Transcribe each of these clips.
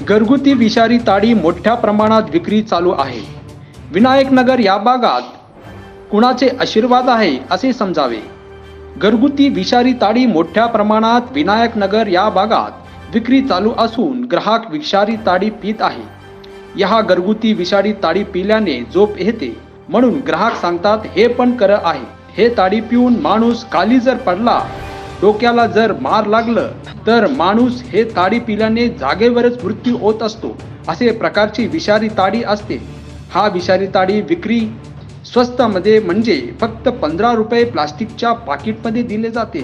घरगुती विषारी ताडी मोठ्या प्रमाणात विक्री चालू आहे। विनायकनगर या भागात कुणाचे आशीर्वाद आहे असे समजावे। घरगुती विषारी ताडी मोठ्या प्रमाणात विनायकनगर या भागात विक्री चालू असून ग्राहक विषारी ताडी पीत आहे। या घरगुती विषारी ताडी पिल्याने झोप येते म्हणून ग्राहक सांगतात हे पण खरं आहे। हे ताडी पिऊन माणूस खाली जर पडला, डोक्याला जर मार लागलं तर माणूस हे ताडी पिल्याने जागेवरच मृत्यू होत असतो। असे प्रकारची विषारी ताडी असते। हा विषारी ताडी विक्री स्वस्त मध्ये म्हणजे फक्त 15 रुपये प्लास्टिकच्या पाकिटमध्ये दिले जाते।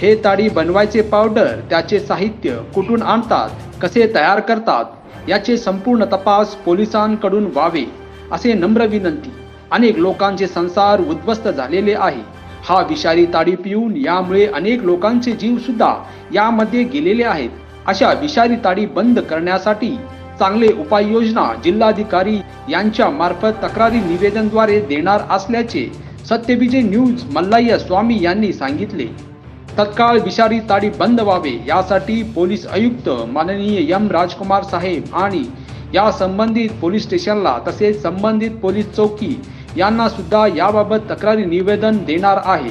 हे ताडी बनवायचे पावडर, त्याचे साहित्य कुठून आणतात, कसे तयार करतात याचे संपूर्ण तपास पोलिसांकडून व्हावे असे नम्र विनंती। अनेक लोकांचे संसार उद्ध्वस्त झालेले आहे। हा विषारी ताडी पिऊन यामुळे अनेक लोकांचे जीव सुद्धा यामध्ये गेलेले आहेत। अशा विषारी ताडी बंद करण्यासाठी चांगले उपाययोजना जिल्हाधिकारी यांच्या मार्फत तक्रारी निवेदनद्वारे देणार असल्याचे सत्यविजय न्यूज मल्लय्या स्वामी यांनी सांगितले। तत्काळ विषारी ताडी बंद व्हावे यासाठी पोलीस आयुक्त माननीय एम राजकुमार साहेब आणि या संबंधित पोलीस स्टेशनला तसेच संबंधित पोलीस चौकी यांना सुद्धा याबाबत तक्रारी निवेदन देणार आहे।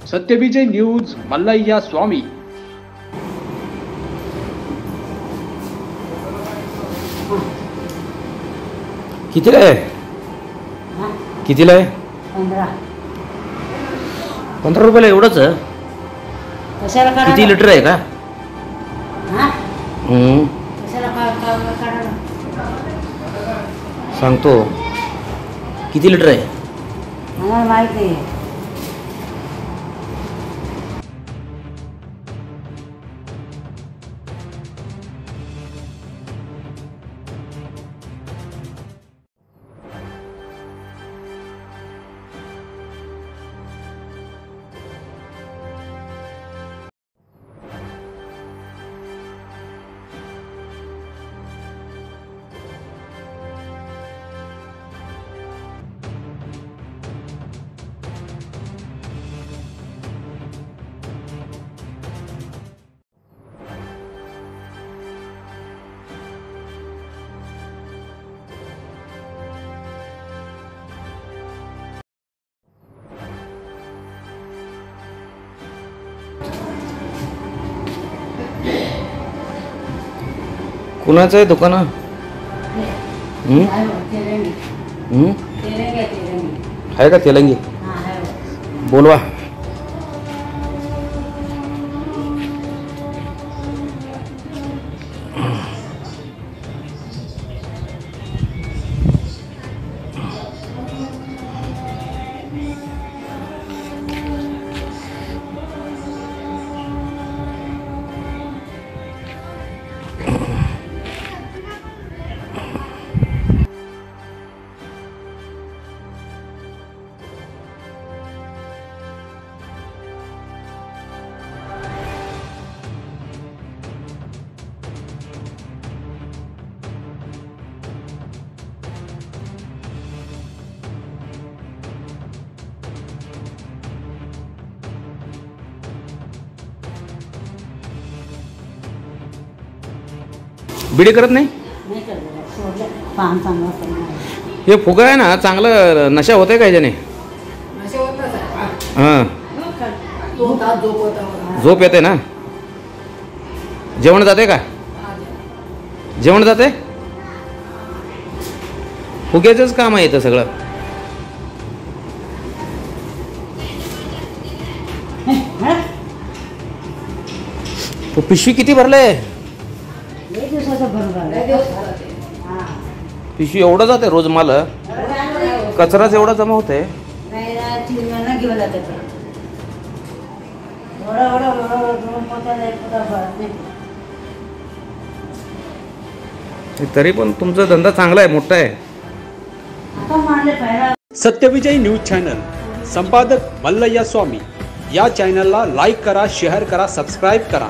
सत्यविजय न्यूज मल्लय्या स्वामी। कितीला आहे? कितीला आहे? 15 रुपयाला एवढंच? किती लिटर आहे का? सांगतो किती लिटर आहे? मला माहित नाही। कुणाचं आहे दुकान? आहे का तेलंगी? बोलवा। बिडी करत नाही? हे फुगा आहे ना, चांगलं नशा होते का याच्याने? हां, झोप येते ना? जेवण जाते का? जेवण जाते? फुग्याचंच काम आहे इथं सगळं। पिशवी किती भरले? पिशवी एवढं जाते रोज? माल कचराच एवढा जमा होते? तरी पण तुमचा धंदा चांगला आहे, मोठा आहे। सत्यविजय न्यूज चॅनल संपादक मल्लय्या स्वामी या चॅनलला लाईक करा, शेअर करा, सबस्क्राईब करा।